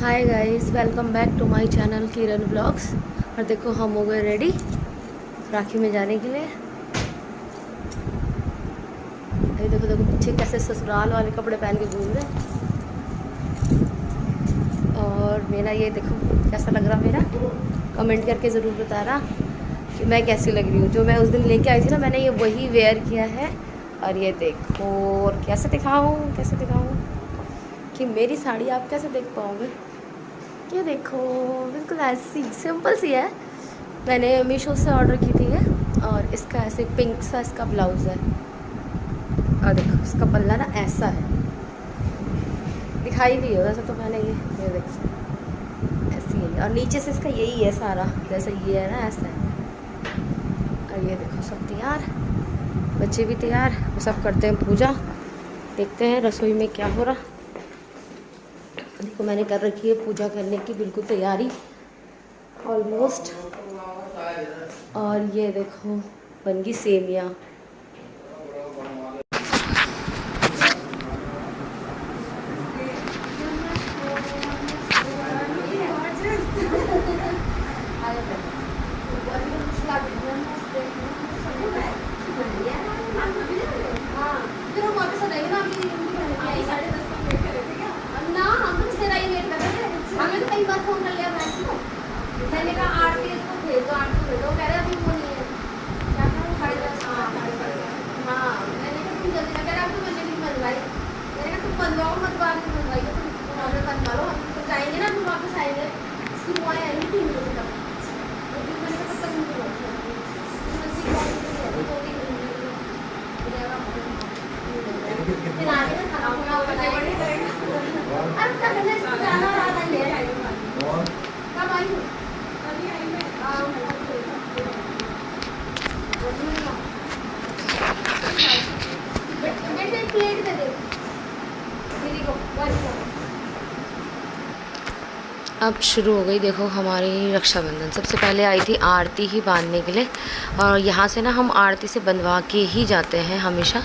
Hi guys, welcome back to my channel Kiran blogs. और देखो हम हो गए रेडी राखी में जाने के लिए। ये देखो देखो पीछे कैसे ससुराल वाले कपड़े पहन के घूम रहे हैं। और मेरा ये देखो कैसा लग रहा मेरा, कमेंट करके ज़रूर बताना कि मैं कैसी लग रही हूँ। जो मैं उस दिन लेके आई थी ना, मैंने ये वही वेयर किया है। और ये देखो, और कैसे दिखाऊँ कि मेरी साड़ी आप कैसे देख पाओगे। ये देखो बिल्कुल ऐसी सिंपल सी है, मैंने मीशो से ऑर्डर की थी है। और इसका ऐसे पिंक सा इसका ब्लाउज़ है। और देखो इसका पल्ला ना ऐसा है, दिखाई भी हो वैसे तो मैंने ये देखो ऐसी है। और नीचे से इसका यही है सारा, जैसे ये है ना ऐसा है। और ये देखो सब तैयार, बच्चे भी तैयार, सब करते हैं पूजा। देखते हैं रसोई में क्या हो रहा। देखो मैंने कर रखी है पूजा करने की बिल्कुल तैयारी ऑलमोस्ट। और ये देखो बन गई सेमियाँ। मैंने कहा आरती को भेज दो, आरती भेज दो, कह रहे अभी वो नहीं है। क्या करूँ, हाँ मैंने कहा तुम जल्दी ना, कह रहे अब तो मैंने भी बनवाई। मैंने कहा तुम बनवाओ मत, बाद में बनवाई तो तुम ऑर्डर बनवा लो, हम तो जाएंगे ना, हम वापस आएंगे। इसकी बुआएँ आएंगी 3 बजे तक, तो मैंने कहा तब तक मुझे फिर आगे ना खाना खुना बनाएंगे। अब तक मैंने जाना रहा था, कब आई हूँ प्लेट दे दे दीदी को। अब शुरू हो गई देखो हमारी रक्षाबंधन। सबसे पहले आई थी आरती ही बांधने के लिए, और यहाँ से ना हम आरती से बंधवा के ही जाते हैं हमेशा।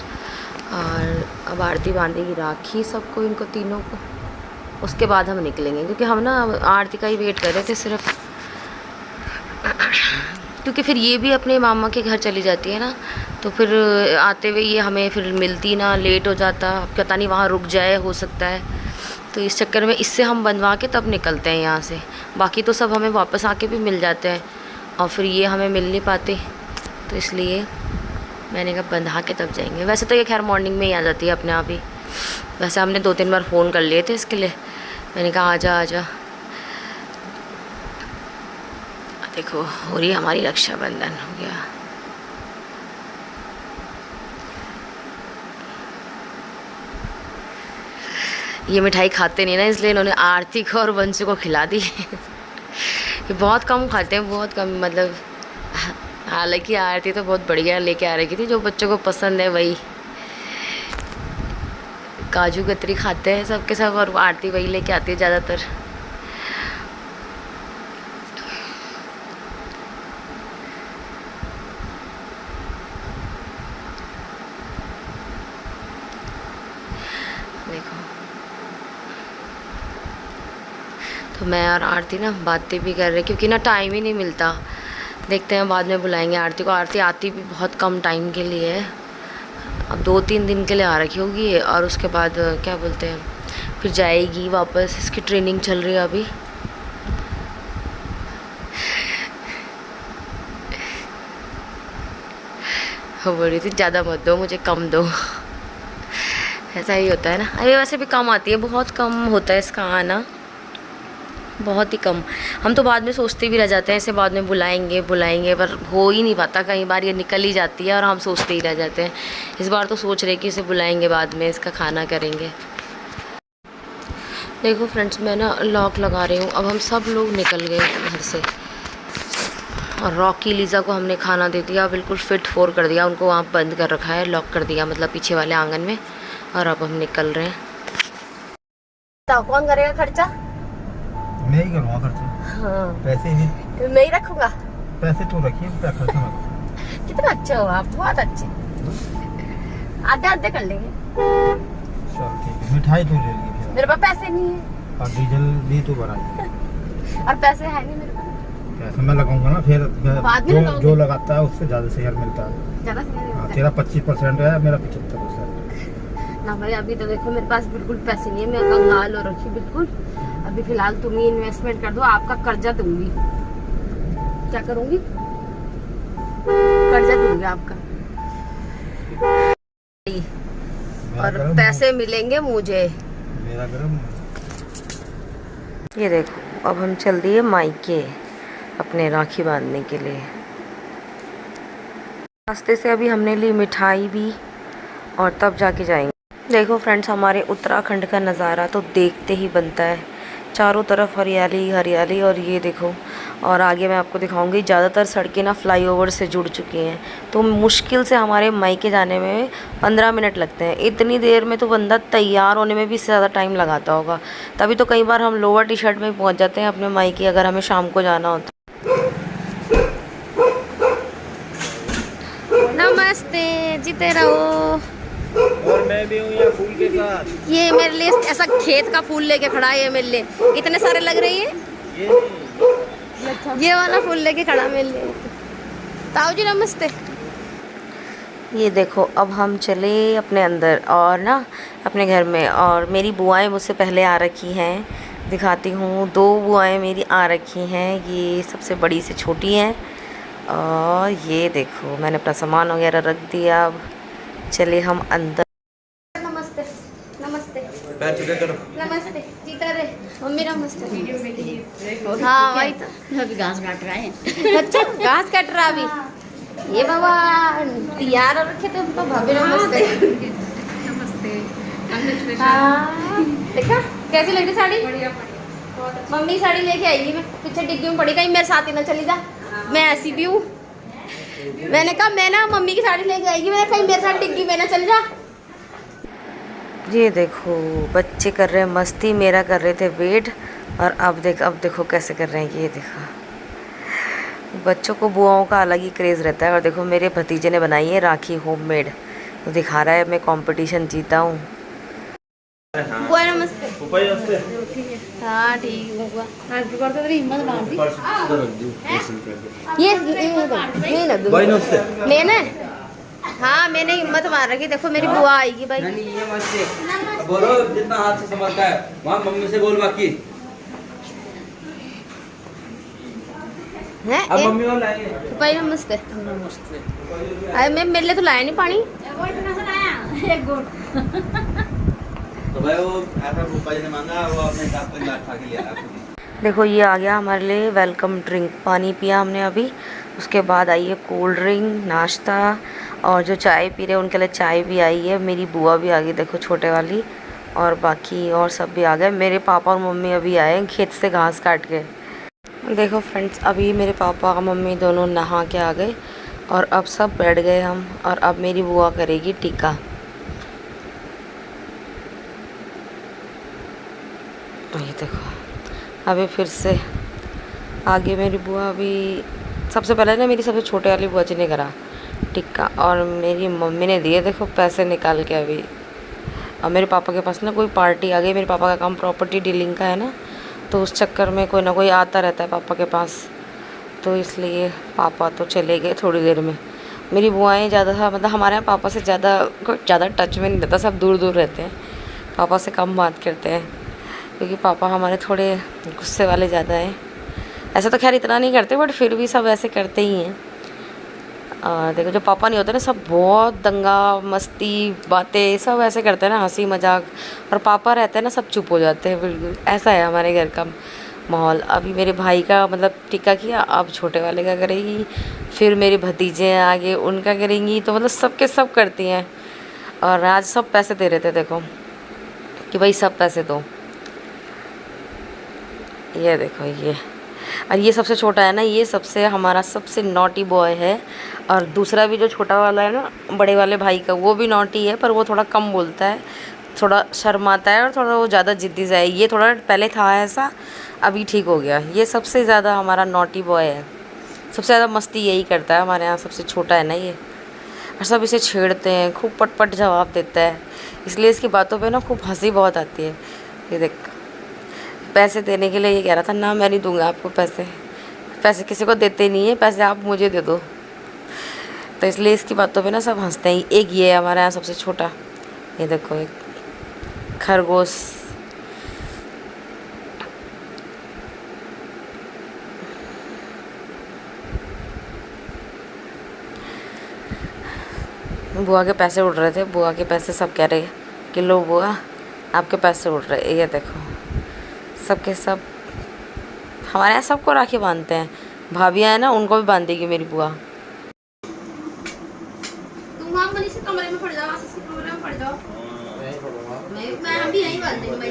और अब आरती बांधेगी राखी सबको, इनको तीनों को, उसके बाद हम निकलेंगे। क्योंकि हम ना आरती का ही वेट कर रहे थे सिर्फ, क्योंकि फिर ये भी अपने मामा के घर चली जाती है ना, तो फिर आते हुए ये हमें फिर मिलती ना, लेट हो जाता, पता नहीं वहाँ रुक जाए हो सकता है। तो इस चक्कर में इससे हम बनवा के तब निकलते हैं यहाँ से। बाकी तो सब हमें वापस आके भी मिल जाते हैं, और फिर ये हमें मिल नहीं पाते, तो इसलिए मैंने कहा बंधा के तब जाएंगे। वैसे तो ये खैर मॉर्निंग में ही आ जाती है अपने आप ही। वैसे हमने 2-3 बार फ़ोन कर लिए थे इसके लिए, मैंने कहा आजा आजा। देखो हो रही हमारी रक्षाबंधन, हो गया। ये मिठाई खाते नहीं ना, इसलिए इन्होंने आरती को और वंशु को खिला दी। ये बहुत कम खाते हैं, बहुत कम, मतलब हालांकि आरती तो बहुत बढ़िया लेके आ रही थी, जो बच्चों को पसंद है वही। काजू कतरी खाते हैं सबके सब, और आरती वही लेके आती है ज़्यादातर। देखो तो मैं और आरती ना बातें भी कर रहे, क्योंकि ना टाइम ही नहीं मिलता। देखते हैं बाद में बुलाएंगे आरती को। आरती आती भी बहुत कम टाइम के लिए है, अब 2-3 दिन के लिए आ रखी होगी, और उसके बाद क्या बोलते हैं फिर जाएगी वापस। इसकी ट्रेनिंग चल रही है अभी। वो बोल रही थी ज़्यादा मत दो मुझे, कम दो। ऐसा ही होता है ना। अरे वैसे भी कम आती है, बहुत कम होता है इसका आना, बहुत ही कम। हम तो बाद में सोचते भी रह जाते हैं, ऐसे बाद में बुलाएंगे बुलाएंगे, पर हो ही नहीं पाता। कई बार ये निकल ही जाती है और हम सोचते ही रह जाते हैं। इस बार तो सोच रहे कि इसे बुलाएंगे, बाद में इसका खाना करेंगे। देखो फ्रेंड्स, मैं ना लॉक लगा रही हूँ। अब हम सब लोग निकल गए घर से, और रॉकी लीज़ा को हमने खाना दे दिया, बिल्कुल फिट फोर कर दिया उनको, वहाँ बंद कर रखा है, लॉक कर दिया, मतलब पीछे वाले आंगन में। और अब हम निकल रहे हैं। तो कौन करेगा खर्चा? मैं ही करूँगा खर्चा। हाँ, पैसे नहीं, मैं ही रखूँगा। पैसे तो रखिए, खर्चा मत। कितना अच्छा हो आप, बहुत अच्छे। आधे आधे कर लेंगे। चल ठीक है, मिठाई तो ले लेंगे। मेरे पास पैसे नहीं है। और डीजल भी तू भराई। और पैसे है नहीं मेरे पास। पैसे मैं लगाऊंगा ना फिर बाद में जो लगाओगे? जो लगाता है उससे ज़्यादा शेयर मिलता है। ज़्यादा से हाँ, ज़्यादा तेरा 25% है, मेरा 75%। ना भाई, अभी तो देखो मेरे पास बिल्कुल पैसे नहीं है, मैं कंगाल हो रखी बिल्कुल। अभी फिलहाल तुम ही इन्वेस्टमेंट कर दो, आपका कर्जा दूंगी। क्या करूंगी? कर्जा दूंगी आपका। मेरा और गरम पैसे मिलेंगे मुझे। मेरा गरम ये देखो, अब हम चल दिए मायके अपने राखी बांधने के लिए। रास्ते से अभी हमने ली मिठाई भी, और तब जाके जाएंगे। देखो फ्रेंड्स, हमारे उत्तराखंड का नज़ारा तो देखते ही बनता है। चारों तरफ हरियाली हरियाली। और ये देखो, और आगे मैं आपको दिखाऊंगी, ज़्यादातर सड़कें ना फ्लाईओवर से जुड़ चुकी हैं, तो मुश्किल से हमारे मायके जाने में 15 मिनट लगते हैं। इतनी देर में तो बंदा तैयार होने में भी ज़्यादा टाइम लगाता होगा। तभी तो कई बार हम लोअर टी शर्ट में पहुंच जाते हैं अपने मायके, अगर हमें शाम को जाना होता। नमस्ते, जीते रहो। और मैं भी हूँ यहाँ फूल के साथ। ये मेरे लिए ऐसा खेत का फूल लेके खड़ा है, ये मेरे लिए इतने सारे लग रही है। ये वाला फूल लेके खड़ा मेरे लिए। ताऊ जी नमस्ते। ये देखो, अब हम चले अपने अंदर और ना अपने घर में, और मेरी बुआएं मुझसे पहले आ रखी हैं। दिखाती हूँ, 2 बुआएं मेरी आ रखी हैं। ये सबसे बड़ी से छोटी हैं। और ये देखो, मैंने अपना सामान वगैरह रख दिया। अब चले हम अंदर। नमस्ते नमस्ते नमस्ते, जीता रे मम्मी नमस्ते। हाँ भाई, तो अभी घास काट रहा है। अच्छा घास काट रहा अभी। ये बाबा तैयार रखे थे तो भाभी नमस्ते। नमस्ते। हाँ, देखा कैसी लग रही साड़ी? मम्मी साड़ी लेके आएगी, मैं पीछे डिग्गी में पड़ी, कहीं मेरे साथ ही ना चली जा। मैं ऐसी भी हूँ। मैंने कहा मैं ना मम्मी की साड़ी लेके आएगी, मैं कहीं मेरे साथ डिग्गी में ना चल जा। ये देखो, बच्चे कर रहे हैं मस्ती, मेरा कर रहे थे वेट। और अब देखो कैसे कर रहे हैं। ये देखो, बच्चों को बुआओं का अलग ही क्रेज़ रहता है। और देखो, मेरे भतीजे ने बनाई है राखी होममेड, तो दिखा रहा है मैं कंपटीशन जीता हूँ। बुआ नमस्ते। हाँ ठीक हुआ। ये ना दूँ मैंने। हाँ मैंने हिम्मत मार रखी। देखो मेरी बुआ आएगी भाई। बोलो जितना हाथ से समझता है वहाँ मम्मी से बोल बाकी। हैं अब मम्मी और लाएंगे। भाई नमस्ते। अरे मैं मेरे लिए तो लाया नहीं पानी। तो भाई वो ऐसा पापा ने मांगा, वो अपने हिसाब से खा के लिया। देखो ये आ गया हमारे लिए वेलकम ड्रिंक। पानी पिया हमने अभी, उसके बाद आई है कोल्ड ड्रिंक, नाश्ता, और जो चाय पी रहे हैं उनके लिए चाय भी आई है। मेरी बुआ भी आ गई देखो, छोटे वाली, और बाकी और सब भी आ गए। मेरे पापा और मम्मी अभी आए खेत से घास काट के। देखो फ्रेंड्स, अभी मेरे पापा और मम्मी दोनों नहा के आ गए, और अब सब बैठ गए हम। और अब मेरी बुआ करेगी टीका। ये देखो, अभी फिर से आगे मेरी बुआ अभी सबसे पहले ना मेरी सबसे छोटे वाली बुआ जी ने करा टिक्का, और मेरी मम्मी ने दिए देखो पैसे निकाल के अभी। और मेरे पापा के पास ना कोई पार्टी आ गई। मेरे पापा का काम प्रॉपर्टी डीलिंग का है ना, तो उस चक्कर में कोई ना कोई आता रहता है पापा के पास, तो इसलिए पापा तो चले गए थोड़ी देर में। मेरी बुआएं ज़्यादा मतलब हमारे यहाँ पापा से ज़्यादा टच में नहीं रहता, सब दूर दूर रहते हैं, पापा से कम बात करते हैं, क्योंकि पापा हमारे थोड़े गुस्से वाले ज़्यादा हैं। ऐसा तो खैर इतना नहीं करते, बट फिर भी सब ऐसे करते ही हैं। और देखो, जो पापा नहीं होते ना, सब बहुत दंगा मस्ती बातें सब ऐसे करते हैं ना, हंसी मजाक। और पापा रहते हैं ना, सब चुप हो जाते हैं बिल्कुल। ऐसा है हमारे घर का माहौल। अभी मेरे भाई का मतलब टीका किया, अब छोटे वाले का करेगी, फिर मेरे भतीजे आगे उनका करेंगी, तो मतलब सबके सब करती हैं। और आज सब पैसे दे रहे थे देखो, कि भाई सब पैसे दो। ये देखो ये, और ये सबसे छोटा है ना, ये सबसे हमारा सबसे नॉटी बॉय है। और दूसरा भी जो छोटा वाला है ना, बड़े वाले भाई का, वो भी नॉटी है, पर वो थोड़ा कम बोलता है, थोड़ा शर्माता है, और थोड़ा वो ज़्यादा जिद्दी सा है। ये थोड़ा पहले था ऐसा, अभी ठीक हो गया। ये सबसे ज़्यादा हमारा नॉटी बॉय है, सबसे ज़्यादा मस्ती यही करता है हमारे यहाँ, सबसे छोटा है ना ये। और सब इसे छेड़ते हैं, खूब पट जवाब देता है, इसलिए इसकी बातों पे ना खूब हंसी बहुत आती है। ये देख, पैसे देने के लिए ये कह रहा था ना मैं नहीं दूंगा आपको पैसे, पैसे किसी को देते नहीं है, पैसे आप मुझे दे दो। तो इसलिए इसकी बातों पे ना सब हंसते हैं। एक ये है हमारे यहाँ सबसे छोटा, ये देखो एक खरगोश। बुआ के पैसे उड़ रहे थे, बुआ के पैसे सब कह रहे कि लो बुआ आपके पैसे उड़ रहे। ये देखो सबके सब हमारे यहाँ सबको राखी बांधते हैं। भाभियाँ हैं ना, उनको भी बांधेगी मेरी बुआ। तुम वहाँ मनीष के कमरे में पड़ जाओ, आशीष के कमरे में पड़ जाओ। मैं हम भी यहीं बांध देंगे भाई।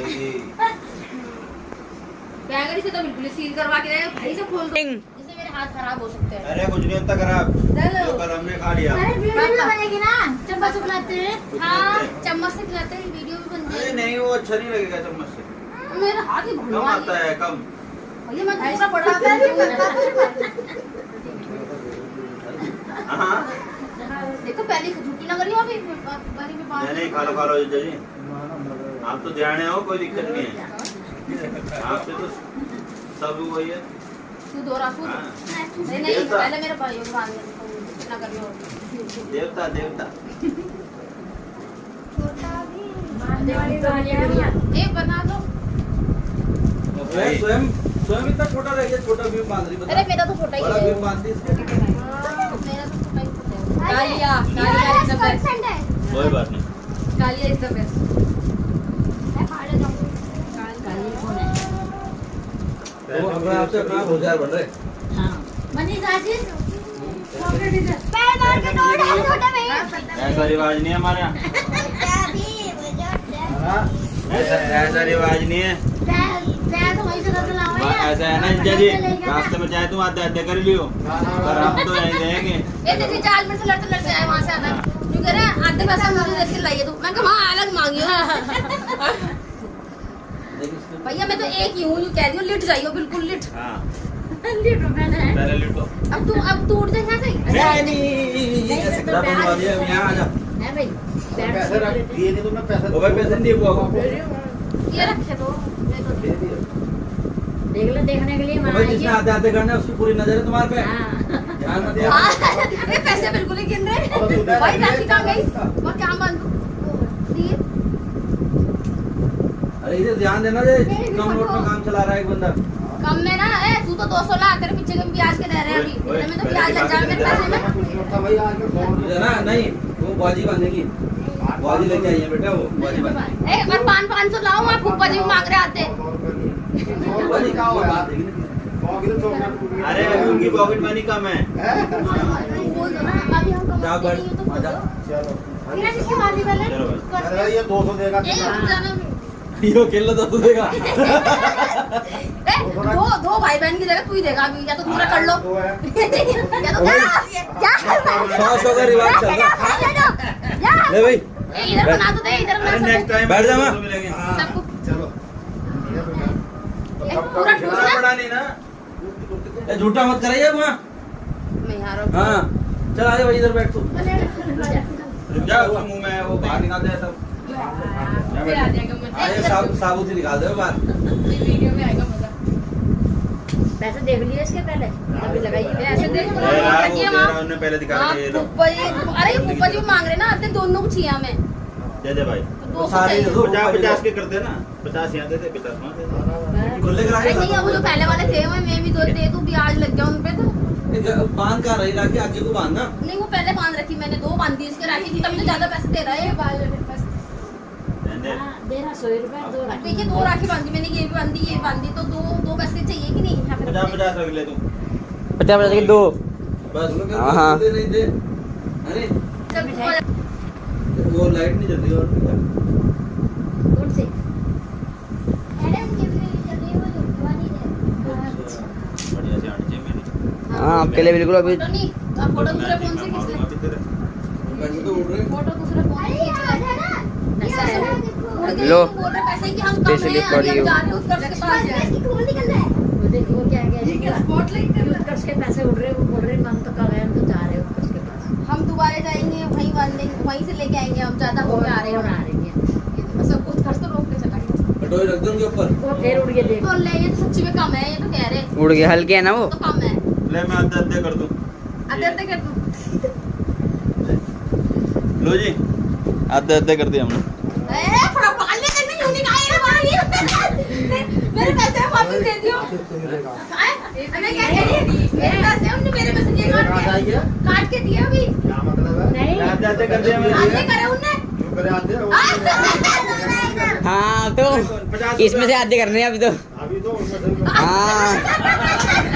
बैगरी से तो बिल्कुल सील करवा के रहे भाई से खोल दो, इससे मेरे हाथ खराब हो सकते हैं। अरे कुछ नहीं होता खराब, चलो जो कल हमने खा लिया। अरे वीडियो भी बनेगी ना, चम्मच से खिलाते हैं। हाँ चम्मच से खिलाते हैं, वीडियो भी बन अरे जाएगी। नहीं वो अच्छा नहीं लगेगा चम्मच से, मेरा हाथ ही कम भगवान आता है कम। भैया मैं ऐसा पड़ रहा था। हाँ देखो पहले झूठी ना करियो, अभी बारी में बात नहीं खा लो जीजा जी, आप तो ध्यान हो, कोई दिक्कत नहीं है। आपसे तो सब वही है। तू दोरा तू हाँ। नहीं पहले मेरे भाइयों को बांध ना करियो। देवता देवता एक बना दो। स्वयं स्वयं इतना छोटा रह गया, छोटा भी बांध रही। अरे मेरा तो छोटा ही बड़ा है। भी बांधती इसके। मेरा तो छोटा ही है। कालिया इज द बेस्ट, कोई बात नहीं। Kalia is the best. वो अपना आपसे अपना होशियार बन रहे। ऐसा रिवाज नहीं है हमारे यहाँ, ऐसा रिवाज नहीं है। ऐसा है ना जीजा जी, रास्ते में चाहे तुम आधे कर लियो, पर हम तो यहीं रहेंगे। ये देखिए जाल में से लड़ते आए वहाँ से आना। क्यों कह रहे हैं आधे पैसा मुझे देख के लाइए तू। मैं कहा हाँ अलग मांगियो। भैया मैं तो एक ही हूँ, यूँ कह रही हूँ लिट जाइयो, बिल्कुल लिट। हाँ लिट मैंने पहले लिटो। अब तू उठ जाए यहाँ से। नहीं ऐसे करा बनवा दिया, यहाँ आ जा। पैसे रख दिए नहीं तुमने, पैसे वो भाई पैसे नहीं दिए बुआ को। ये रखे तो देखने के लिए भाई जिसने आते आते करना है उसकी पूरी नजर है तुम्हारे पे। ध्यान मत दो। अरे पैसे बिल्कुल ही गिन रहे। भाई राखी कहाँ गई और क्या बांधू दिए। अरे इधर ध्यान देना दे, कम नोट में काम चला रहा है एक बंदा। कम में ना तू तो 200 ला तेरे पीछे के ब्याज के दे रहे हैं अभी। तेरे में तो ब्याज लग जाए मेरे पैसे में। इधर ना नहीं, वो बाजी बांधेगी, बाजी लेके आई है बेटा, वो बाजी बांधेगी। एक बार 500 लाओ, वहाँ फूफा जी भी मांग रहे आते। बाजी का वो बांधेगी ना। अरे अभी उनकी पॉकेट मनी कम है। बोल दो ना अभी हम कम जा बैठ, तो बोल आ जा। दो। फिर किसकी बाजी पहले चलो भाई। ये 200 देगा। यो खेल लो तो देगा। दो भाई बहन की जगह तू ही देगा अभी, या तो दूसरा कर लो या तो क्या 100 का रिवाज चल रहा। ले भाई इधर बना तो दे, इधर अरे बना नेक्स्ट टाइम बैठ जा माँ। मिलेंगे। सबको चलो पूरा बड़ा बड़ा नहीं ना, ए, झूठा मत कराइए वहाँ। मैं यार हाँ चल आ जा भाई, इधर बैठ तू। रुक जा, उसके मुंह में वो बाहर निकाल दे सब। फिर आ जाएगा मजा। आए साबुत ही निकाल दे बाहर। वीडियो में आएगा मजा। पैसे देख लिए इसके पहले, अभी लगाइए ऐसे देख वो दे रहा, उन्होंने पहले दिखा हाँ, के ये लो। फूफा जी, अरे ये फूफा जी भी मांग रहे ना आते दोनों को छिया में दे दे भाई। 200 सारे चाहिए। दो। 50 के करते ना, 50 यहाँ देते, 50 वहाँ देते। खुले करा अरे नहीं अब जो पहले वाले थे मैं भी दे दूं, ब्याज लग गया उन पे तो। बांध कर रही राखी, आगे को बांधना। नहीं वो पहले बांध रखी मैंने, 2 बांध दी इसके राखी की, तब तो ज्यादा पैसे दे रहा है ये बाल मेरे पास। दे दे। 100 रुपए 2 लाख। देखिए 2 राखी बांधी मैंने, ये भी बांधी ये बांधी, तो दो पैसे चाहिए कि नहीं यहाँ पे? 50 रख ले तू। 50 की 2। बस हाँ। दे नहीं दे। अरे चल फूफा वो लाइट नहीं जल रही और क्या? कौन से? बढ़िया से आंटी जी मेरी। हाँ आपके लिए बिल्कुल अभी फोटो नहीं, अब फोटो दूसरे फोन से खींच ले। पैसे तो उड़ रहे हैं। फोटो दूसरे फोन से खींच ले। लो। बोल रहे पैसे कि हम कम Specially हैं, for अभी हम you. जा रहे हैं उत्कर्ष के पास जाए। वो क्या है उत्कर्ष के पैसे उड़ रहे, वो बोल रहे हम तो कल आए, हम तो जा रहे हैं उत्कर्ष के पास। हम दोबारा जाएंगे वहीं बांधेंगे, वहीं से लेके आएंगे हम, ज्यादा हो आ रहे और आ हैं रही है सब उत्कर्ष तो रोक के चला गया। कटोरी रख दो उनके ऊपर। वो फिर उड़ के देखो। बोल रहे हैं, ये तो सच्ची में कम है, ये तो कह रहे हैं। उड़ गया, हल्के है ना वो। तो कम है। ले मैं आधे कर दूं। आधे कर दूं। लो जी आधे कर दिया हमने। थोड़ा पाल ले करने यूं नहीं खाएगा भाई। मेरे पैसे वापस दे दियो। मैं क्या कह रही है? मेरे पैसे हमने मेरे पैसे दिए काट के दिए अभी। क्या मतलब है? नहीं आधे कर दिया मैंने। आधे करे उनने। क्यों करे आते हो? हाँ तो इसमें से आधे करने हैं अभी तो। अभी तो उनमें से हाँ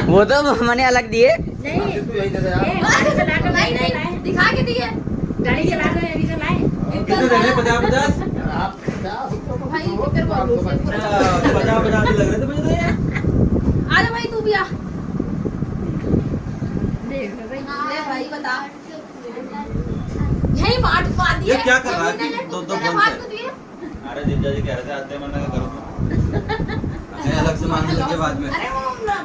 वो तो मैंने अलग दिए। नहीं तू यही दे दे यार। नहीं दिखा के दिए। गाड़ी चला कर अभी तो लाए। कितने देने 50-50? आप क्या भाई फिर बोलो से पूरा 50-50 लग रहे थे मुझे तो ये। आ जा भाई तू भी आ। ले भाई बता। यही बात दिए। ये क्या कर रहा है कि दो फोन से? अरे जीजा जी कह रहे थे आधे मरने का करो। अरे अलग से मांगने लगे बाद में। अरे वो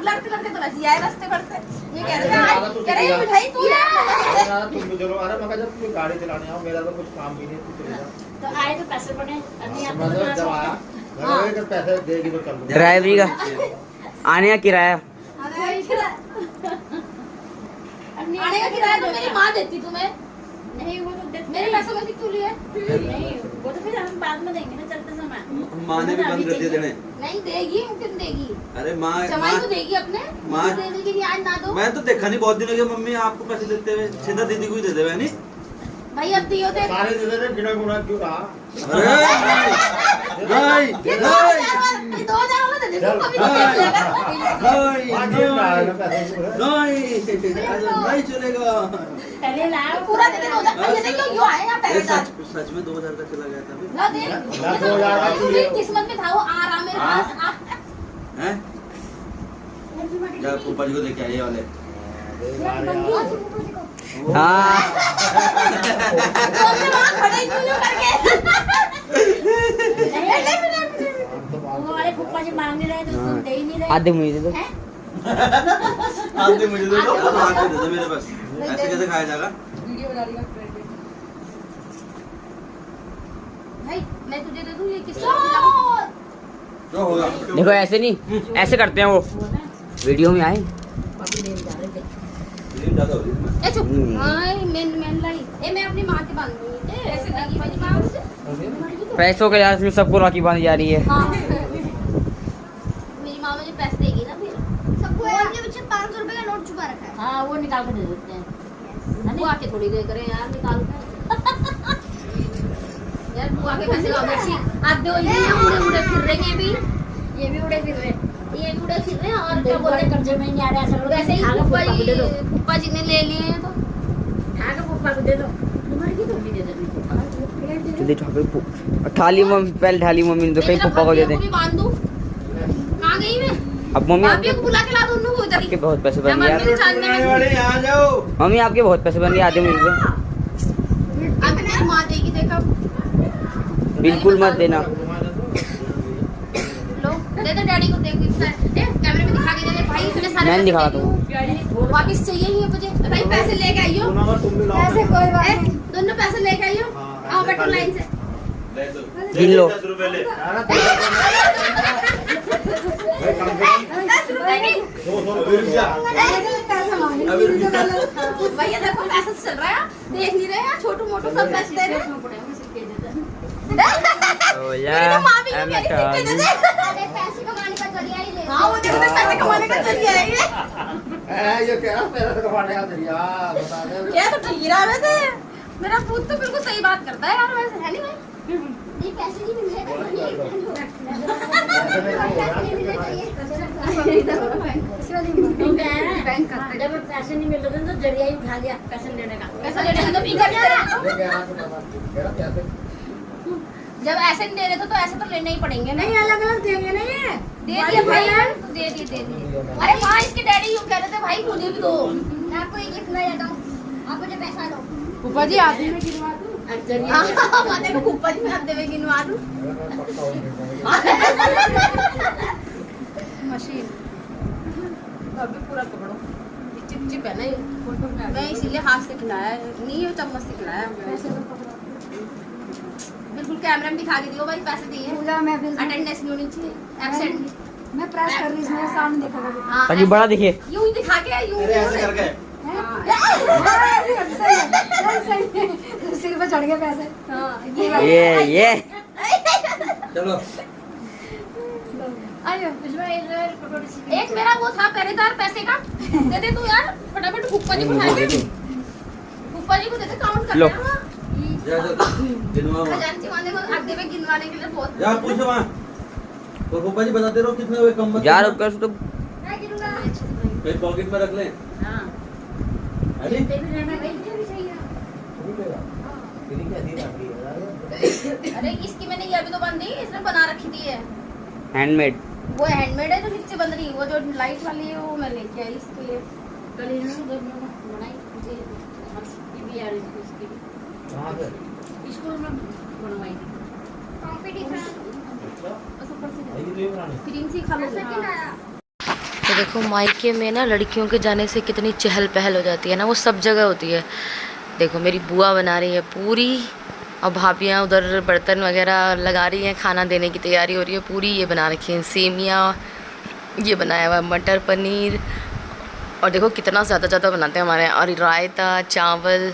लड़ते लड़ते तो लगी आए रास्ते पर से। ये कह रहे थे ये मिठाई तू ले। यार तुम भी चलो। अरे मगर जब तू गाड़ी चलाने आओ मेरा तो कुछ काम भी नहीं, तू चले जा। तो आए तो पैसे बने अभी आप मतलब जब आया घर में अगर पैसे देगी तो चल। ड्राइवरी का आने का किराया। आने का किराया तो मेरी माँ देती तुम्हें। नहीं वो तो मेरे पैसों में से क्यों लिए? नहीं वो तो फिर हम बाद में देंगे ना चलते समय। माँ ने भी बंद कर दिए देने। नहीं देगी क्यों देगी? अरे माँ जमाई तो देगी अपने। माँ- दे देगी नहीं आज ना दो। मैं तो देखा नहीं बहुत दिन हो गए मम्मी आपको पैसे देते हुए। सीधा दीदी को ही दे दे नहीं। भाई अब दियो दे। सारे दे दे बिना गुना क्यों रहा? अरे नहीं ये 2000 वाला दे दे तू कभी नहीं देगा। आज ये ना है ना पैसे पूरे। नहीं चलेगा। पहले लाओ पूरा दे दे 2000। ये देखो क्यों आए यहाँ अरे पहले साथ। सच में 2000 का चला गया था अभी। ना दे। ना 2000 का तू भी किस्मत में था वो आ रहा मेरे पास। हैं? जा पापा जी को लेके आइए वाले। हाँ तुमने वहाँ खड़े क्यों करके? वो वाले फुप्पा जी मांग नहीं रहे तो तुम दे ही नहीं रहे। आधे मुझे दे दो। आधे मुझे दे दो। तो हाथ में दे दो मेरे पास। ऐसे कैसे खाया जाएगा? वीडियो बना रही हूँ भाई मैं तुझे दे दूँ ये किसको खिलाऊं? क्या होगा? देखो ऐसे नहीं, ऐसे करते हैं वो। वीडियो में आए। नींद ज्यादा हो रही है इसमें। ए चुप। हाय मैं लाई। ए मैं अपनी माँ के बांध दूँगी। ऐसे देगी मेरी माँ मुझे। पैसों के लिहाज में सबको राखी बांधी जा रही है। हाँ मेरी माँ मुझे पैसे देगी ना फिर। सबको उनके पीछे 500 रुपए का नोट छुपा रखा है। हाँ वो निकाल कर दे देते हैं। बुआ के थोड़ी दे करे यार निकाल कर। यार बुआ के पैसे लाओ बेटी। आप दो ये उड़े उड़े फिर रहे हैं अभी। ये भी उड़े फिर रहे। ये भी उड़े फिर रहे हैं और क्या बोलते हैं कर्जे में नहीं आ रहा ऐसा वैसे ही फुप्पा को दे दो। फुप्पा जी ने ले लिए हैं तो ठाकर फुप्पा को दे दो। तुम्हारी की तुम भी दे दो फुप्पा को। जल्दी ठाली मम्मी, पहले ठाली मम्मी ने तो कहीं पप्पा को दे दे। भी बांध दूं। कहाँ गई मैं? अब मम्मी भाभी को बुला के ला दूं उन्होंने उधर ही। आपके बहुत पैसे बन गए यार। वाले यहाँ जाओ। मम्मी आपके बहुत पैसे बन गए, आधे मुझे दो। अब मेरी माँ देगी देखा। बिल्कुल मत देना। लो दे दे डैडी को देख कैमरे में दिखा के दे दे भाई इतने सारे मैं नहीं पैसे दिखा दे दूं। वापिस चाहिए ही है मुझे भाई पैसे लेके आइयो। तुम भी लाओ। पैसे कोई बात नहीं। दोनों पैसे लेके आइयो। हाँ, आओ बैठो लाइन से। ले दो। गिन लो। 10 रुपए ले। यार, भाई कम से कम 10 रुपए नहीं 200 रुपए रुपया। पैसा मांगे भैया देखो पैसा चल रहा है देख नहीं रहे हैं छोटू मोटू सब पैसे दे रहे हैं। मेरी तो माँ भी नहीं कह रही सिक्के दे दे। पैसे कमाने का जरिया ही ले। हाँ वो कहते हैं पैसे कमाने का जरिया है ये। ये क्या पैसे कमाने का जरिया बता दे। ये तो ठीक रहा वैसे। मेरा पूत तो बिल्कुल सही बात करता है यार वैसे है नहीं भाई। नहीं पैसे नहीं मिल रहे बैंक का जब पैसे नहीं मिल रहे थे तो जरिया ही उठा लिया पैसे लेने का। पैसा लेने का तो पीछा नहीं रहा। पैसे जब ऐसे नहीं दे रहे थे तो ऐसे तो लेने ही पड़ेंगे नहीं। अलग अलग देंगे ना ये। दे दिए भाई दे दिए। अरे माँ इसके डैडी यूँ कह रहे थे भाई मुझे भी दो। मैं आपको एक गिफ्ट ले जाता हूँ आप मुझे पैसा दो। फूफा जी आते में गिनवा दूँ। माने को फूफा जी में आते में गिनवा दूँ। मशीन अभी पूरा पकड़ो चिप है ना ये। मैं इसीलिए हाथ से खिलाया नहीं ये चम्मच से खिलाया। बिल्कुल कैमरा में दिखा के दियो भाई पैसे दिए। अटेंडेंस नहीं होनी चाहिए एब्सेंट। मैं प्रेस कर रही हूँ, मेरे सामने देखा कभी। ताकि बड़ा दिखे। यूं दिखा के यूं अरे ऐसे करके सिर पे चढ़ गया पैसे। ये चलो एक मेरा वो था पहरेदार पैसे का, दे दे तू यार फटाफट। फूफा जी को उठाएंगे, फूफा जी को दे दे, काउंट कर लो। लेना। जा गिनवा वहाँ। खजांची वाले को आगे में गिनवाने के लिए बहुत जा पूछो वहाँ। तो फूफा जी बताते रहो कितने हुए, कम मत यार करना। कर तो मैं गिनूंगा। कहीं पॉकेट में रख लें। हाँ अरे अरे इसकी मैंने ये अभी तो बंद दी, इसने बना रखी थी है। हैंडमेड। वो हैंडमेड है जो नीचे बंद रही, वो जो लाइट वाली है वो मैं लेके आई इसके लिए। कल इन्होंने बनाई मुझे भी आ रही थी उसकी, कहाँ से? स्कूल में बनवाई थी। कंपटीशन क्रीम सी खा लो। तो देखो मायके में ना लड़कियों के जाने से कितनी चहल पहल हो जाती है ना, वो सब जगह होती है। देखो मेरी बुआ बना रही है पूरी, और भाभियाँ उधर बर्तन वगैरह लगा रही हैं, खाना देने की तैयारी हो रही है पूरी। ये बना रखी है सेमियाँ, ये बनाया हुआ मटर पनीर, और देखो कितना ज़्यादा बनाते हैं हमारे यहाँ। और रायता, चावल,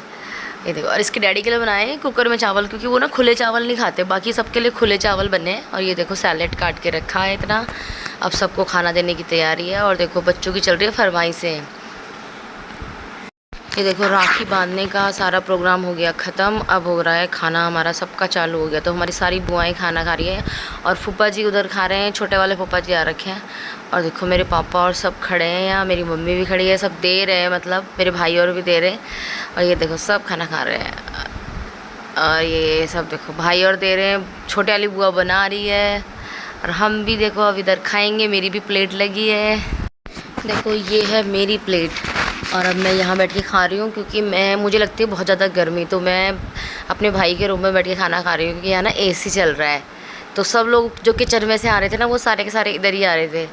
ये देखो। और इसके डैडी के लिए बनाए हैं कुकर में चावल, क्योंकि वो ना खुले चावल नहीं खाते, बाकी सबके लिए खुले चावल बने हैं। और ये देखो सैलेड काट के रखा है इतना। अब सबको खाना देने की तैयारी है। और देखो बच्चों की चल रही है फरमाइशें। ये देखो राखी बांधने का सारा प्रोग्राम हो गया ख़त्म, अब हो रहा है खाना हमारा सबका चालू हो गया। तो हमारी सारी बुआएं खाना खा रही हैं, और फूफा जी उधर खा रहे हैं, छोटे वाले फूफा जी आ रखे हैं। और देखो मेरे पापा और सब खड़े हैं यहाँ, मेरी मम्मी भी खड़ी है, सब दे रहे हैं, मतलब मेरे भाई और भी दे रहे हैं। और ये देखो सब खाना खा रहे हैं, और ये सब देखो भाई और दे रहे हैं, छोटे वाली बुआ बना रही है, और हम भी देखो अब इधर खाएँगे। मेरी भी प्लेट लगी है, देखो ये है मेरी प्लेट। और अब मैं यहाँ बैठ के खा रही हूँ, क्योंकि मुझे लगती है बहुत ज़्यादा गर्मी, तो मैं अपने भाई के रूम में बैठ के खाना खा रही हूँ, क्योंकि यहाँ ना एसी चल रहा है। तो सब लोग जो किचन में से आ रहे थे ना, वो सारे के सारे इधर ही आ रहे थे,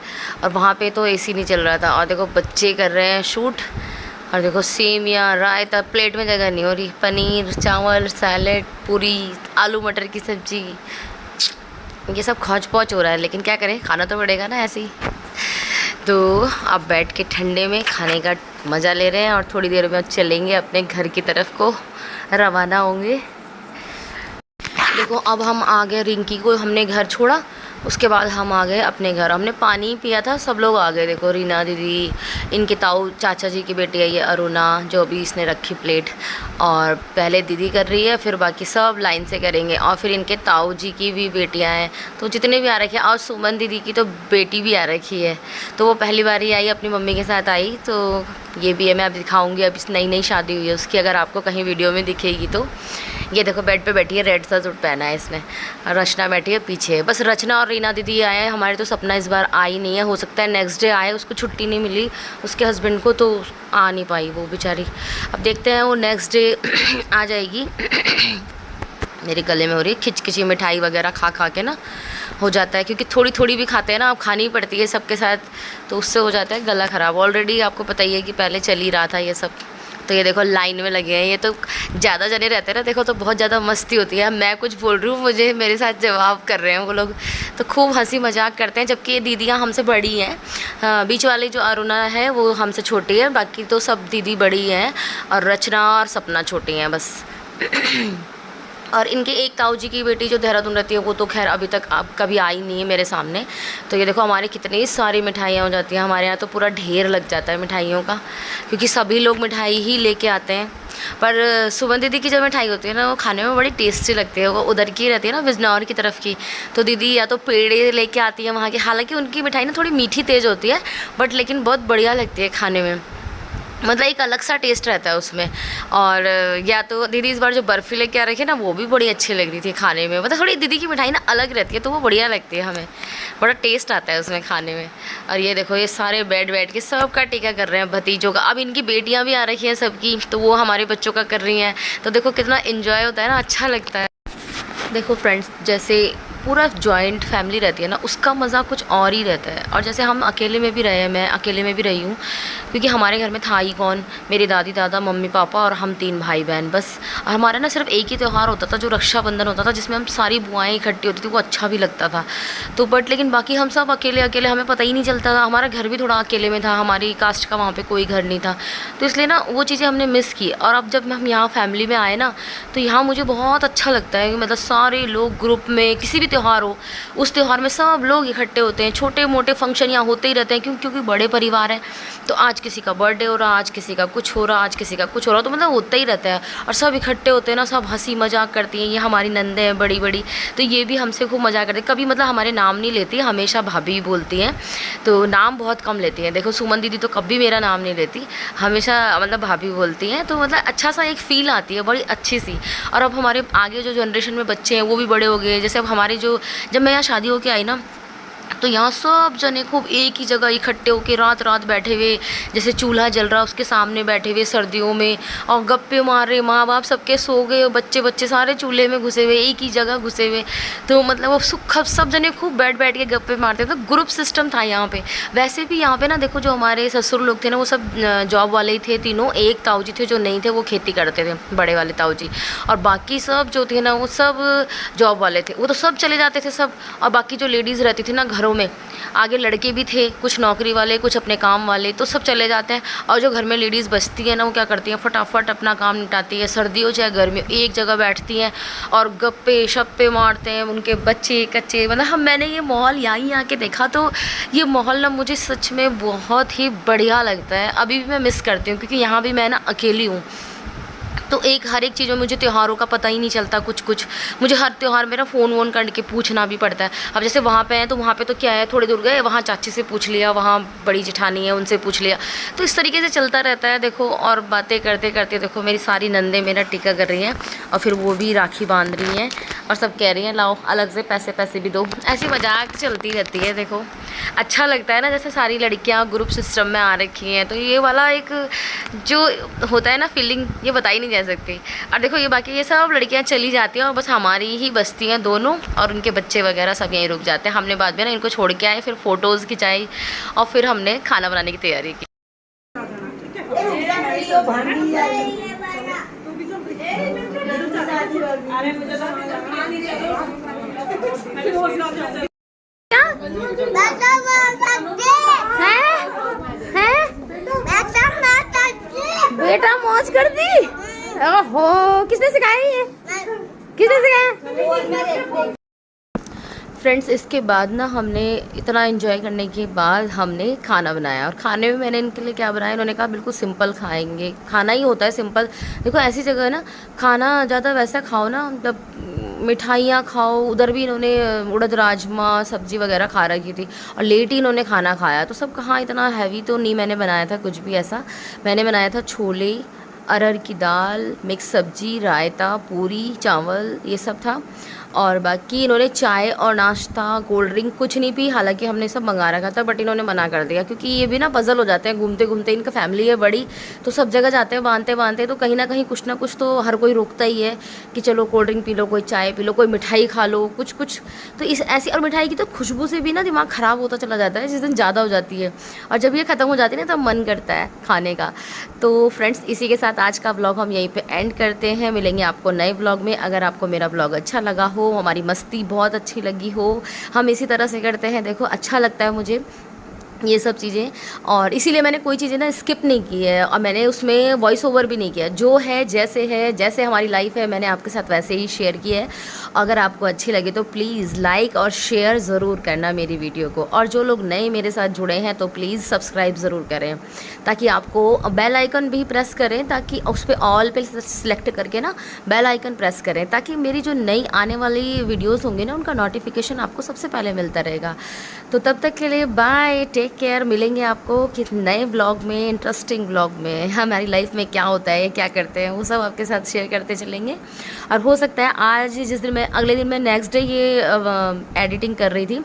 और वहाँ पे तो एसी नहीं चल रहा था। और देखो बच्चे कर रहे हैं शूट, और देखो सेमियाँ, रायता, प्लेट में जगह नहीं हो रही, पनीर, चावल, सैलेड, पूरी, आलू मटर की सब्ज़ी, ये सब खौच पौच हो रहा है, लेकिन क्या करें, खाना तो पड़ेगा ना ऐसे ही। तो अब बैठ के ठंडे में खाने का मज़ा ले रहे हैं, और थोड़ी देर में चलेंगे अपने घर की तरफ को रवाना होंगे। देखो अब हम आ गए, रिंकी को हमने घर छोड़ा, उसके बाद हम आ गए अपने घर। हमने पानी पिया था, सब लोग आ गए। देखो रीना दीदी, इनके ताऊ चाचा जी की बेटी है ये अरुणा, जो भी इसने रखी प्लेट, और पहले दीदी कर रही है, फिर बाकी सब लाइन से करेंगे। और फिर इनके ताऊ जी की भी बेटियां हैं, तो जितने भी आ रखे हैं। और सुमन दीदी की तो बेटी भी आ रखी है, तो वो पहली बार ही आई, अपनी मम्मी के साथ आई। तो ये भी है, मैं अब दिखाऊंगी। अब इस नई शादी हुई है उसकी, अगर आपको कहीं वीडियो में दिखेगी तो। ये देखो बेड पे बैठी है, रेड सा सूट पहना है इसने, और रचना बैठी है पीछे। बस रचना और रीना दीदी आए हैं हमारे, तो सपना इस बार आई नहीं है, हो सकता है नेक्स्ट डे आए, उसको छुट्टी नहीं मिली उसके हस्बैंड को, तो आ नहीं पाई वो बेचारी। अब देखते हैं वो नेक्स्ट डे आ जाएगी। मेरे गले में हो रही है खिचखिची, मिठाई वगैरह खा खा के ना हो जाता है, क्योंकि थोड़ी थोड़ी भी खाते हैं ना, अब खानी ही पड़ती है सबके साथ, तो उससे हो जाता है गला ख़राब। ऑलरेडी आपको पता ही है कि पहले चल ही रहा था ये सब। तो ये देखो लाइन में लगे हैं, ये तो ज़्यादा जने रहते हैं ना, देखो तो बहुत ज़्यादा मस्ती होती है। मैं कुछ बोल रही हूँ, मुझे मेरे साथ जवाब कर रहे हैं वो लोग, तो खूब हंसी मजाक करते हैं। जबकि ये दीदियाँ हमसे बड़ी हैं, बीच वाली जो अरुणा है वो हमसे छोटी है, बाकी तो सब दीदी बड़ी हैं, और रचना और सपना छोटी हैं बस। और इनके एक ताऊ जी की बेटी जो देहरादून रहती है, वो तो खैर अभी तक कभी आई नहीं है मेरे सामने। तो ये देखो हमारे कितनी सारी मिठाइयाँ हो जाती हैं, हमारे यहाँ तो पूरा ढेर लग जाता है मिठाइयों का, क्योंकि सभी लोग मिठाई ही लेके आते हैं। पर सुमन दीदी की जो मिठाई होती है ना, वो खाने में बड़ी टेस्टी लगती है, वो उधर की रहती है ना, बिजनौर की तरफ की। तो दीदी या तो पेड़े लेके आती है वहाँ की, हालाँकि उनकी मिठाई ना थोड़ी मीठी तेज़ होती है, बट लेकिन बहुत बढ़िया लगती है खाने में, मतलब एक अलग सा टेस्ट रहता है उसमें। और या तो दीदी इस बार जो बर्फ़ी लेके आ रखी है ना, वो भी बड़ी अच्छी लग रही थी खाने में, मतलब थोड़ी दीदी की मिठाई ना अलग रहती है, तो वो बढ़िया लगती है हमें, बड़ा टेस्ट आता है उसमें खाने में। और ये देखो ये सारे बैठ के सबका टीका कर रहे हैं भतीजों का। अब इनकी बेटियाँ भी आ रखी हैं सबकी, तो वो हमारे बच्चों का कर रही हैं, तो देखो कितना इन्जॉय होता है ना, अच्छा लगता है। देखो फ्रेंड्स, जैसे पूरा जॉइंट फैमिली रहती है ना, उसका मज़ा कुछ और ही रहता है। और जैसे हम अकेले में भी रहे हैं, मैं अकेले में भी रही हूँ, क्योंकि हमारे घर में था ही कौन, मेरे दादी दादा मम्मी पापा और हम 3 भाई बहन बस। और हमारा ना सिर्फ एक ही त्यौहार होता था जो रक्षाबंधन होता था, जिसमें हम सारी बुआएँ इकट्ठी होती थी, वो अच्छा भी लगता था। तो बट लेकिन बाकी हम सब अकेले अकेले, हमें पता ही नहीं चलता था। हमारा घर भी थोड़ा अकेले में था, हमारी कास्ट का वहाँ पे कोई घर नहीं था, तो इसलिए ना वो चीज़ें हमने मिस की। और अब जब हम यहाँ फैमिली में आए ना, तो यहाँ मुझे बहुत अच्छा लगता है कि मतलब सारे लोग ग्रुप में, किसी भी त्यौहार हो उस त्यौहार में सब लोग इकट्ठे होते हैं। छोटे मोटे फंक्शन यहाँ होते ही रहते हैं, क्योंकि बड़े परिवार हैं। तो आज किसी का बर्थडे हो रहा, आज किसी का कुछ हो रहा, आज किसी का कुछ हो रहा, तो मतलब होता ही रहता है। और सब इकट्ठे होते हैं ना, सब हंसी मजाक करती हैं। ये हमारी नंदे हैं बड़ी बड़ी, तो ये भी हमसे खूब मजाक करती हैं। कभी मतलब हमारे नाम नहीं लेती, हमेशा भाभी बोलती हैं, तो नाम बहुत कम लेती हैं। देखो सुमन दीदी तो कभी मेरा नाम नहीं लेती, हमेशा मतलब भाभी बोलती हैं। तो मतलब अच्छा सा एक फ़ील आती है, बड़ी अच्छी सी। और अब हमारे आगे जो जनरेशन में बच्चे हैं वो भी बड़े हो गए। जैसे अब हमारे जब मैं यहाँ शादी होके आई ना, तो यहाँ सब जने खूब एक ही जगह इकट्ठे होके रात रात बैठे हुए, जैसे चूल्हा जल रहा उसके सामने बैठे हुए सर्दियों में, और गप्पे मार रहे, माँ बाप सबके सो गए, बच्चे बच्चे सारे चूल्हे में घुसे हुए, एक ही जगह घुसे हुए। तो मतलब वो सब जने खूब बैठ के गप्पे मारते थे। तो ग्रुप सिस्टम था यहाँ पे। वैसे भी यहाँ पे ना देखो, जो हमारे ससुर लोग थे ना, वो सब जॉब वाले ही थे तीनों। एक ताऊ जी थे जो नहीं थे, वो खेती करते थे, बड़े वाले ताऊ जी। और बाकी सब जो थे ना, वो सब जॉब वाले थे, वो तो सब चले जाते थे सब। और बाकी जो लेडीज़ रहती थी ना घरों में, आगे लड़के भी थे, कुछ नौकरी वाले, कुछ अपने काम वाले, तो सब चले जाते हैं। और जो घर में लेडीज़ बचती है ना, वो क्या करती हैं, फटाफट अपना काम निपटाती है, सर्दी हो चाहे गर्मी हो, एक जगह बैठती हैं और गप्पे शप्पे मारते हैं। उनके बच्चे कच्चे, मतलब मैंने ये माहौल यहाँ आके देखा, तो ये माहौल ना मुझे सच में बहुत ही बढ़िया लगता है। अभी भी मैं मिस करती हूँ, क्योंकि यहाँ भी मैं ना अकेली हूँ, तो हर एक चीज़ में मुझे त्योहारों का पता ही नहीं चलता। कुछ मुझे हर त्यौहार में ना फ़ोन वोन करके पूछना भी पड़ता है। अब जैसे वहाँ पे हैं, तो वहाँ पे तो क्या है, थोड़ी दूर गए, वहाँ चाची से पूछ लिया, वहाँ बड़ी जेठानी है उनसे पूछ लिया, तो इस तरीके से चलता रहता है। देखो, और बातें करते करते देखो मेरी सारी नंदे मेरा टिका कर रही हैं, और फिर वो भी राखी बांध रही हैं, और सब कह रही हैं लाओ अलग से पैसे भी दो। ऐसी मजाक चलती रहती है। देखो अच्छा लगता है ना, जैसे सारी लड़कियाँ ग्रुप सिस्टम में आ रखी हैं, तो ये वाला एक जो होता है ना फीलिंग, ये बता ही नहीं जा सकती। और देखो ये बाकी ये सब लड़कियां चली जाती हैं, और बस हमारी ही बस्ती हैं दोनों, और उनके बच्चे वगैरह सब यहीं रुक जाते हैं। हमने बाद में ना इनको छोड़ के आए, फिर फ़ोटोज़ खिंचाई, और फिर हमने खाना बनाने की तैयारी की। बेटा मौज कर दी। ओहो, किसने सिखाया ये? किसने सिखाया? फ्रेंड्स, इसके बाद ना हमने इतना एंजॉय करने के बाद हमने खाना बनाया, और खाने में मैंने इनके लिए क्या बनाया, इन्होंने कहा बिल्कुल सिंपल खाएंगे, खाना ही होता है सिंपल। देखो ऐसी जगह है ना, खाना ज़्यादा वैसा खाओ ना, मतलब मिठाइयाँ खाओ। उधर भी इन्होंने उड़द राजमा सब्जी वगैरह खा रखी थी, और लेट ही इन्होंने खाना खाया। तो सब कहाँ, इतना हैवी तो नहीं मैंने बनाया था कुछ भी ऐसा। मैंने बनाया था छोले, अरहर की दाल, मिक्स सब्जी, रायता, पूरी, चावल, ये सब था। और बाकी इन्होंने चाय और नाश्ता, कोल्ड ड्रिंक कुछ नहीं पी। हालांकि हमने सब मंगा रखा था, बट इन्होंने मना कर दिया, क्योंकि ये भी ना पजल हो जाते हैं घूमते घूमते। इनका फैमिली है बड़ी, तो सब जगह जाते हैं बांधते, तो कहीं ना कहीं कुछ ना कुछ तो हर कोई रोकता ही है कि चलो कोल्ड ड्रिंक पी लो, कोई चाय पी लो, कोई मिठाई खा लो, कुछ। तो इस ऐसी, और मिठाई की तो खुशबू से भी ना दिमाग ख़राब होता चला जाता है जिस दिन ज़्यादा हो जाती है, और जब ये ख़त्म हो जाती है ना तब मन करता है खाने का। तो फ्रेंड्स, इसी के साथ आज का व्लॉग हम यहीं पे एंड करते हैं। मिलेंगे आपको नए व्लॉग में। अगर आपको मेरा व्लॉग अच्छा लगा हो, हमारी मस्ती बहुत अच्छी लगी हो, हम इसी तरह से करते हैं, देखो अच्छा लगता है मुझे ये सब चीज़ें, और इसीलिए मैंने कोई चीज़ें ना स्किप नहीं की है, और मैंने उसमें वॉइस ओवर भी नहीं किया। जो है जैसे हमारी लाइफ है, मैंने आपके साथ वैसे ही शेयर की है। अगर आपको अच्छी लगे तो प्लीज़ लाइक और शेयर ज़रूर करना मेरी वीडियो को, और जो लोग नए मेरे साथ जुड़े हैं तो प्लीज़ सब्सक्राइब ज़रूर करें, ताकि आपको बेल आइकन भी प्रेस करें, ताकि उस पर ऑल पे सिलेक्ट करके ना बेल आइकन प्रेस करें, ताकि मेरी जो नई आने वाली वीडियोज़ होंगी ना, उनका नोटिफिकेशन आपको सबसे पहले मिलता रहेगा। तो तब तक के लिए बाय, टेक टेक केयर। मिलेंगे आपको किस नए ब्लॉग में, इंटरेस्टिंग ब्लॉग में। हमारी लाइफ में क्या होता है, क्या करते हैं, वो सब आपके साथ शेयर करते चलेंगे। और हो सकता है आज जिस दिन मैं अगले दिन मैं नेक्स्ट डे ये एडिटिंग कर रही थी,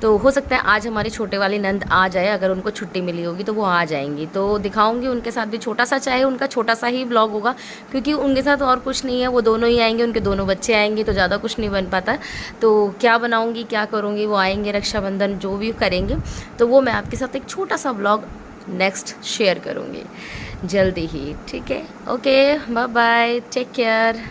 तो हो सकता है आज हमारी छोटे वाली नंद आ जाए। अगर उनको छुट्टी मिली होगी तो वो आ जाएंगी, तो दिखाऊंगी उनके साथ भी छोटा सा, चाहे उनका छोटा सा ही ब्लॉग होगा, क्योंकि उनके साथ और कुछ नहीं है। वो दोनों ही आएंगे, उनके दोनों बच्चे आएंगे, तो ज़्यादा कुछ नहीं बन पाता। तो क्या बनाऊंगी, क्या करूँगी, वो आएंगे, रक्षाबंधन जो भी करेंगे, तो वो मैं आपके साथ एक छोटा सा ब्लॉग नेक्स्ट शेयर करूँगी जल्दी ही। ठीक है, okay, bye bye, take care.